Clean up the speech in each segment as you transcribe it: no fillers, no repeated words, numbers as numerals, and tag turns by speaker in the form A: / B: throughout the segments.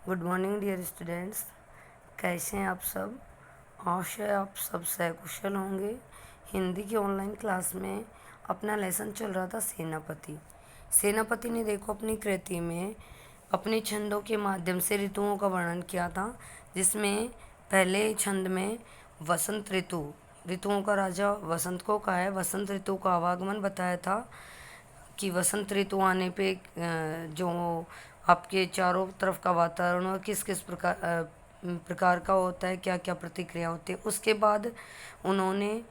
A: Good morning dear students. कैसे हैं आप सब? आशा है आप सब सकुशल होंगे। हिंदी की ऑनलाइन क्लास में अपना लेसन चल रहा था सेनापति। सेनापति ने देखो अपनी कृति में अपने छंदों के माध्यम से ऋतुओं का वर्णन किया था, जिसमें पहले छंद में वसंत ऋतुओं का राजा वसंत को कहा है। वसंत ऋतु का आवागमन बताया था कि वसंत ऋतु आने पे जो आपके चारों तरफ का वातावरण और किस किस प्रकार का होता है, क्या क्या प्रतिक्रिया होती है। उसके बाद उन्होंने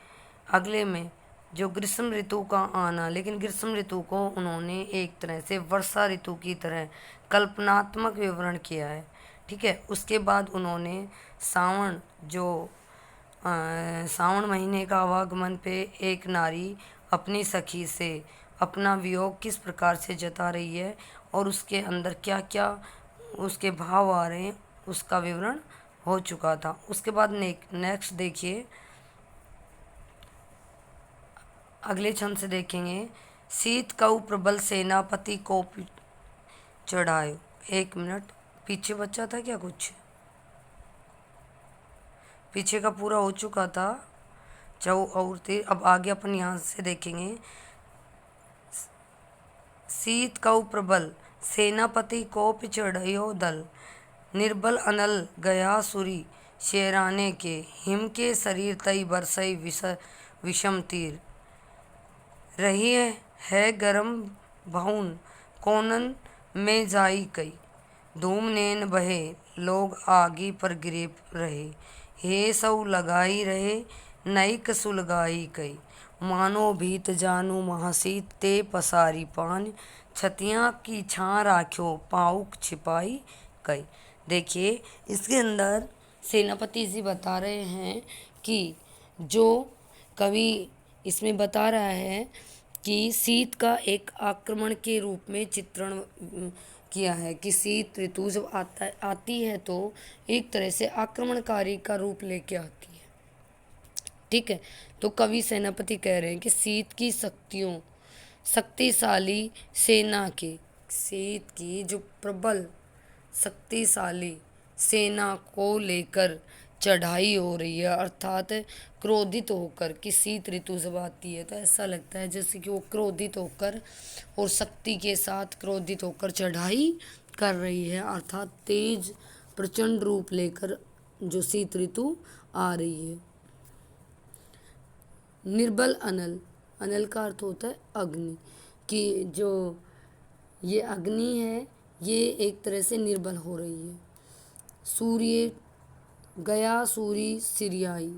A: अगले में जो ग्रीष्म ऋतु का आना, लेकिन ग्रीष्म ऋतु को उन्होंने एक तरह से वर्षा ऋतु की तरह कल्पनात्मक विवरण किया है। ठीक है। उसके बाद उन्होंने सावन जो सावन महीने का आवागमन पे एक नारी अपनी सखी से अपना वियोग किस प्रकार से जता रही है और उसके अंदर क्या क्या उसके भाव आ रहे हैं, उसका विवरण हो चुका था। उसके बाद नेक्स्ट देखिए, अगले छंद से देखेंगे। शीत कऊ प्रबल सेनापति को चढ़ायो। एक मिनट, पीछे बच्चा था क्या? कुछ पीछे का पूरा हो चुका था। चौ और तीर। अब आगे अपन यहाँ से देखेंगे। शीत कऊ प्रबल सेनापति को पिछड़यो दल, निर्बल अनल गया सुरी शेराने के, हिम के शरीर तई बरसई विषम तीर, रही है गरम भउन कोनन में जाई कई, धूम नैन बहे लोग आगी पर गिरे रहे, हे सऊ लगाई रहे नई कसुलगाई कई, मानो भीत जानू महासीत ते पसारी पान, छतियाँ की छाँ राख्यो पाउक छिपाई कई। देखिए, इसके अंदर सेनापति जी बता रहे हैं कि जो कवि इसमें बता रहा है कि शीत का एक आक्रमण के रूप में चित्रण किया है कि शीत ऋतु जब आती है तो एक तरह से आक्रमणकारी का रूप लेके आती है। ठीक है। तो कवि सेनापति कह रहे हैं कि शीत की शक्तिशाली सेना के, शीत की जो प्रबल शक्तिशाली सेना को लेकर चढ़ाई हो रही है, अर्थात क्रोधित होकर कि शीत ऋतु जब आती है तो ऐसा लगता है जैसे कि वो क्रोधित होकर और शक्ति के साथ क्रोधित होकर चढ़ाई कर रही है, अर्थात तेज प्रचंड रूप लेकर जो शीत ऋतु आ रही है। निर्बल अनल, अनल का अर्थ होता है अग्नि, कि जो ये अग्नि है ये एक तरह से निर्बल हो रही है। सूर्य गया सूरी सिरियाई,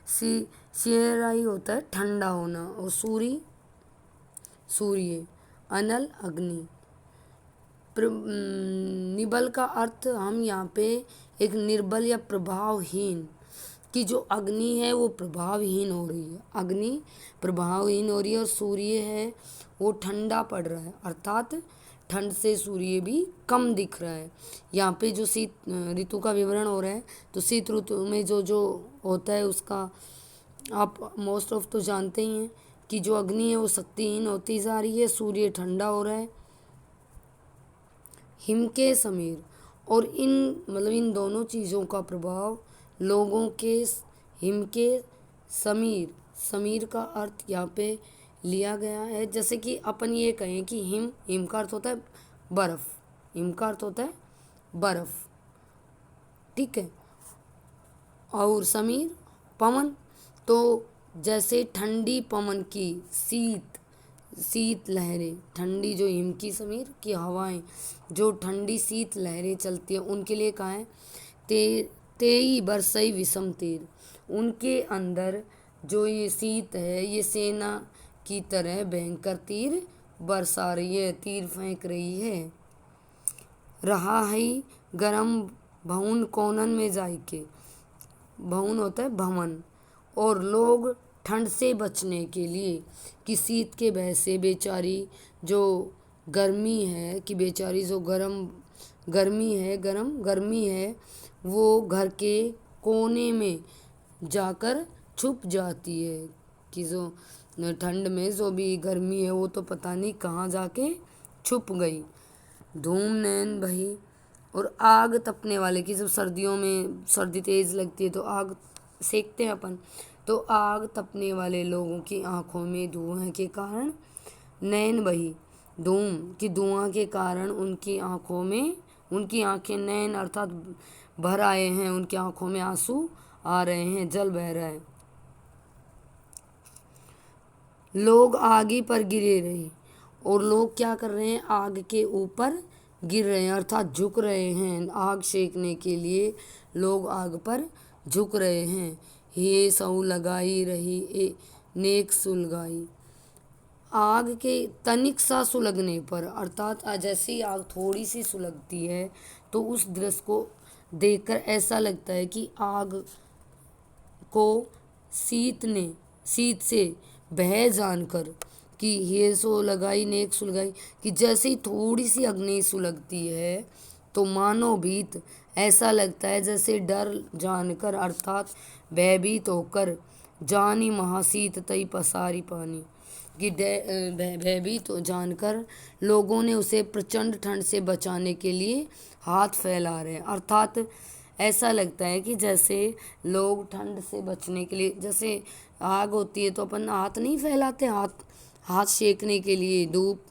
A: सिरियाई होता है ठंडा होना, और सूर्य अनल अग्नि। निबल का अर्थ हम यहाँ पे एक निर्बल या प्रभावहीन, कि जो अग्नि है वो प्रभावहीन हो रही है, अग्नि प्रभावहीन हो रही है, और सूर्य है वो ठंडा पड़ रहा है, अर्थात ठंड से सूर्य भी कम दिख रहा है। यहाँ पे जो शीत ऋतु का विवरण हो रहा है, तो शीत ऋतु में जो जो होता है उसका आप मोस्ट ऑफ तो जानते ही हैं कि जो अग्नि है वो शक्तिहीन होती जा रही है, सूर्य ठंडा हो रहा है। हिम के समीर, और इन दोनों चीज़ों का प्रभाव लोगों के हिम के समीर, समीर का अर्थ यहाँ पे लिया गया है, जैसे कि अपन ये कहें कि हिम का अर्थ होता है बर्फ, हिम का अर्थ होता है बर्फ। ठीक है। और समीर पवन, तो जैसे ठंडी पवन की शीत लहरें, ठंडी जो हिम की समीर की हवाएं, जो ठंडी शीत लहरें चलती हैं उनके लिए कहा है तेई बरसई विषम तीर, उनके अंदर जो ये शीत है ये सेना की तरह भयंकर तीर बरसा रही है, तीर फेंक रही है। रहा है गरम भवन कोनन में जाई के, भवन होता है भवन, और लोग ठंड से बचने के लिए कि शीत के भय से बेचारी जो गर्मी है, कि बेचारी जो गर्मी है वो घर के कोने में जाकर छुप जाती है, कि जो ठंड में जो भी गर्मी है वो तो पता नहीं कहाँ जाके छुप गई। धूम नैन बही और आग तपने वाले की, जब सर्दियों में सर्दी तेज़ लगती है तो आग सेकते हैं अपन, तो आग तपने वाले लोगों की आंखों में धुएं के कारण नैन बही, धूम की धुआं के कारण उनकी आंखों में, उनकी आंखें नैन अर्थात भर आए हैं, उनकी आंखों में आंसू आ रहे हैं, जल बह रहा है। लोग आग ही पर गिरे रहे, और लोग क्या कर रहे हैं, आग के ऊपर गिर रहे हैं अर्थात झुक रहे हैं। आग सेकने के लिए लोग आग पर झुक रहे हैं। हे सऊ लगाई रही ए नेक सुलगाई, आग के तनिक सा सुलगने पर अर्थात जैसे ही आग थोड़ी सी सुलगती है तो उस दृश्य को देखकर ऐसा लगता है कि आग को शीत से भय जानकर कि ये सो लगाई नेक सुलगाई, कि जैसे ही थोड़ी सी अग्नि सुलगती है तो मानो भीत, ऐसा लगता है जैसे डर जानकर अर्थात भयभीत होकर, जानी महासीत तई पसारी पानी, कि भयभीत जानकर लोगों ने उसे प्रचंड ठंड से बचाने के लिए हाथ फैला रहे हैं। अर्थात ऐसा लगता है कि जैसे लोग ठंड से बचने के लिए, जैसे आग होती है तो अपन हाथ नहीं फैलाते, हाथ सेकने के लिए, धूप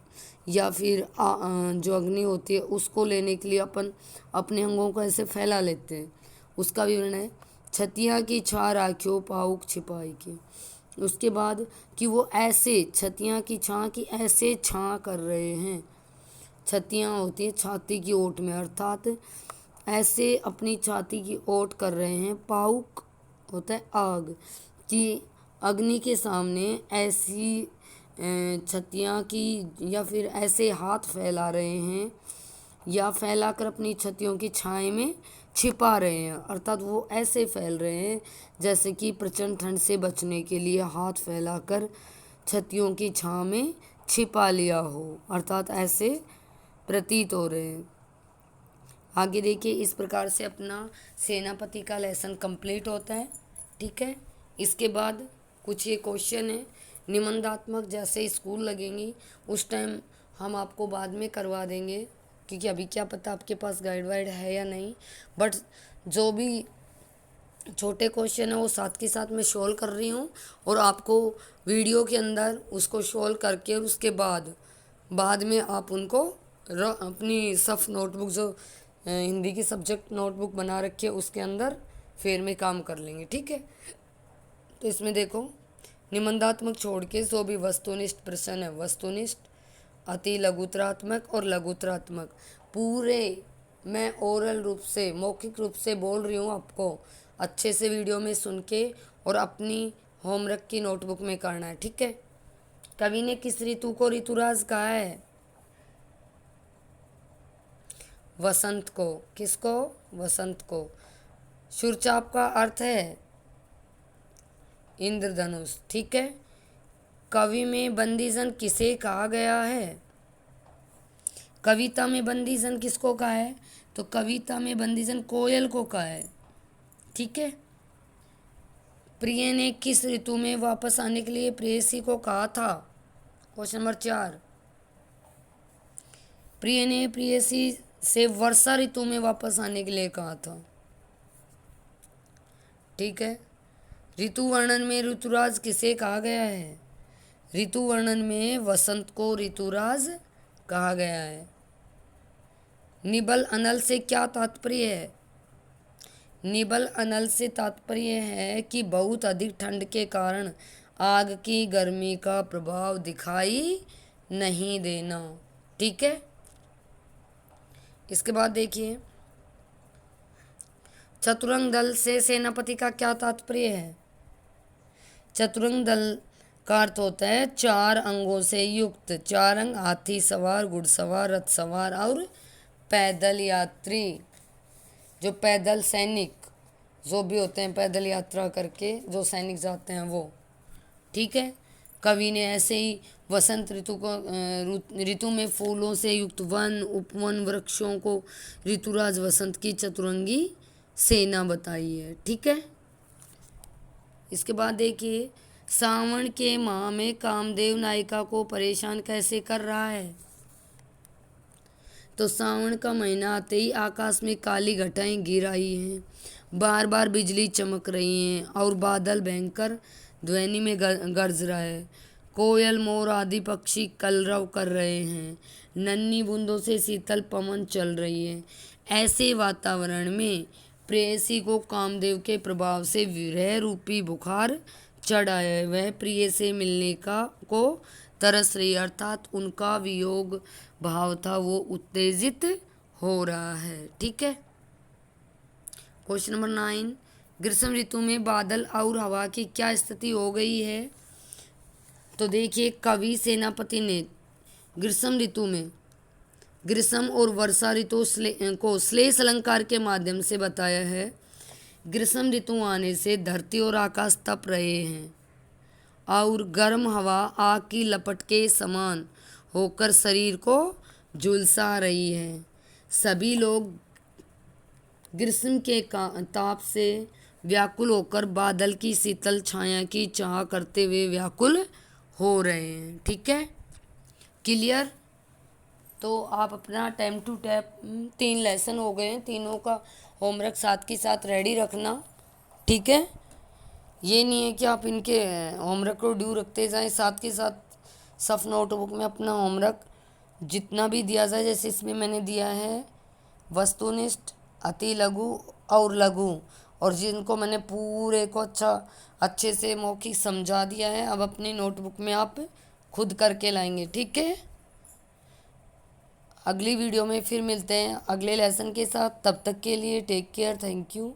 A: या फिर जो अग्नि होती है उसको लेने के लिए अपन अपने अंगों को ऐसे फैला लेते हैं। उसका विवरण है, छतिया की छा राखियो पाउक छिपाई के। उसके बाद कि वो ऐसे छतियाँ की छाँ की ऐसे छाँ कर रहे हैं, छतियाँ होती है छाती की ओट में, अर्थात ऐसे अपनी छाती की ओट कर रहे हैं। पाउक होता है आग, कि अग्नि के सामने ऐसी छतियाँ की या फिर ऐसे हाथ फैला रहे हैं या फैलाकर अपनी छतियों की छाए में छिपा रहे हैं, अर्थात वो ऐसे फैल रहे हैं जैसे कि प्रचंड ठंड से बचने के लिए हाथ फैलाकर छतियों की छाँ में छिपा लिया हो, अर्थात ऐसे प्रतीत हो रहे हैं। आगे देखिए, इस प्रकार से अपना सेनापति का लेसन कंप्लीट होता है। ठीक है, इसके बाद कुछ ये क्वेश्चन है निबंधात्मक, जैसे स्कूल लगेंगी उस टाइम हम आपको बाद में करवा देंगे, क्योंकि अभी क्या पता आपके पास गाइड वाइड है या नहीं, बट जो भी छोटे क्वेश्चन है वो साथ के साथ मैं सोल्व कर रही हूँ, और आपको वीडियो के अंदर उसको सोल्व करके उसके बाद में आप उनको अपनी सफ नोटबुक जो हिंदी की सब्जेक्ट नोटबुक बना रखी है उसके अंदर फेर में काम कर लेंगे। ठीक है, तो इसमें देखो, निबंधात्मक छोड़ के जो भी वस्तुनिष्ठ प्रश्न है, वस्तुनिष्ठ, अति लघुतरात्मक और लघुतरात्मक, पूरे मैं ओरल रूप से मौखिक रूप से बोल रही हूँ, आपको अच्छे से वीडियो में सुन के और अपनी होमवर्क की नोटबुक में करना है। ठीक है, कवि ने किस ऋतु को ऋतुराज कहा है? वसंत को। किसको? वसंत को। शूरचाप का अर्थ है इंद्रधनुष। ठीक है, कवि में बंदीजन किसे कहा गया है? कविता में बंदीजन किसको कहा है? तो कविता में बंदीजन कोयल को कहा है। ठीक है, प्रिय ने किस ऋतु में वापस आने के लिए प्रेयसी को कहा था? Question number 4। प्रिय ने प्रेयसी से वर्षा ऋतु में वापस आने के लिए कहा था। ठीक है, ऋतु वर्णन में ऋतुराज किसे कहा गया है? ऋतु वर्णन में वसंत को ऋतुराज कहा गया है। निबल अनल से क्या तात्पर्य है? निबल अनल से तात्पर्य है कि बहुत अधिक ठंड के कारण आग की गर्मी का प्रभाव दिखाई नहीं देना। ठीक है, इसके बाद देखिए, चतुरंग दल से सेनापति का क्या तात्पर्य है? चतुरंग दल का अर्थ होता है 4 अंगों से युक्त। 4 अंग, हाथी सवार, घुड़सवार, रथ सवार और पैदल यात्री। जो पैदल सैनिक जो भी होते हैं, पैदल यात्रा करके जो सैनिक जाते हैं वो। ठीक है, कवि ने ऐसे ही वसंत ऋतु को ऋतु में फूलों से युक्त वन, उपवन, वृक्षों को ऋतुराज वसंत की चतुरंगी सेना बताई है। ठीक है, इसके बाद देखिए, सावन के माह में कामदेव नायिका को परेशान कैसे कर रहा है? तो सावन का महीना आते ही आकाश में काली घटाएं घिर आई हैं, बार बार बिजली चमक रही हैं और बादल भयंकर ध्वनि में गरज रहा है। कोयल मोर आदि पक्षी कलरव कर रहे हैं, नन्ही बूंदों से शीतल पवन चल रही है। ऐसे वातावरण में प्रेयसी को कामदेव के प्रभाव से विरह रूपी बुखार चढ़ आया है। वह प्रिय से मिलने का को तरस रही, अर्थात उनका वियोग भाव था वो उत्तेजित हो रहा है। ठीक है। क्वेश्चन नंबर 9, ग्रीष्म ऋतु में बादल और हवा की क्या स्थिति हो गई है? तो देखिए, कवि सेनापति ने ग्रीष्म ऋतु में ग्रीष्म और वर्षा ऋतु को श्लेष अलंकार के माध्यम से बताया है। ग्रीष्म ऋतु आने से धरती और आकाश तप रहे हैं और गर्म हवा आग की लपट के समान होकर शरीर को झुलसा रही है। सभी लोग ग्रीष्म के ताप से व्याकुल होकर बादल की शीतल छाया की चाह करते हुए व्याकुल हो रहे हैं। ठीक है, क्लियर? तो आप अपना टाइम टू टाइम 3 लेसन हो गए हैं, तीनों का होमवर्क साथ के साथ रेडी रखना। ठीक है, ये नहीं है कि आप इनके होमवर्क को ड्यू रखते जाएं, साथ के साथ सफ नोटबुक में अपना होमवर्क जितना भी दिया जाए, जैसे इसमें मैंने दिया है वस्तुनिष्ठ, अति लघु और लघु, और जिनको मैंने पूरे को अच्छे से मौखिक समझा दिया है, अब अपनी नोटबुक में आप खुद करके लाएंगे। ठीक है, अगली वीडियो में फिर मिलते हैं अगले लेसन के साथ। तब तक के लिए टेक केयर, थैंक यू।